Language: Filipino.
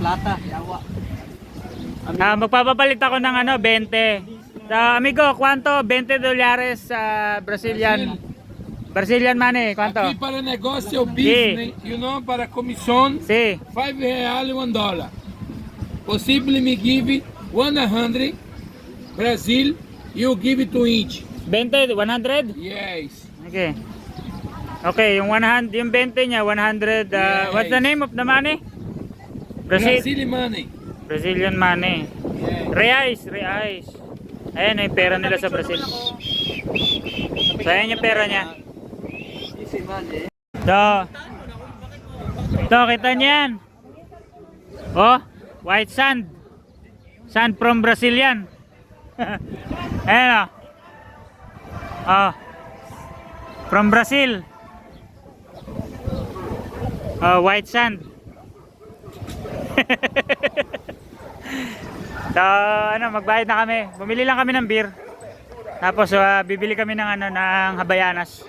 Plata, yawa. Magpapapalit ako ng ano, 20. Amigo, ¿cuánto? $20 Brazilian money, ¿cuánto? Aqui para negócio, business, you know, para comissão, Sí. R$5 e $1. Possible me give 100 Brazil, you give to each. 20, 100? Yes. Okay. Okay, yung 100, yung 20 niya, 100. What's the name of the money? Brazil money. Brazilian money. Yes. Reais. Ayan yung pera nila sa Brazil. So ayan yung pera niya. Ito, kita niyan. Oh, white sand. Sand from Brazilian. Ayan o. Oh. From Brazil. Oh, white sand. So, magbayad na kami. Bumili lang kami ng beer. Tapos bibili kami ng ng Habayanas.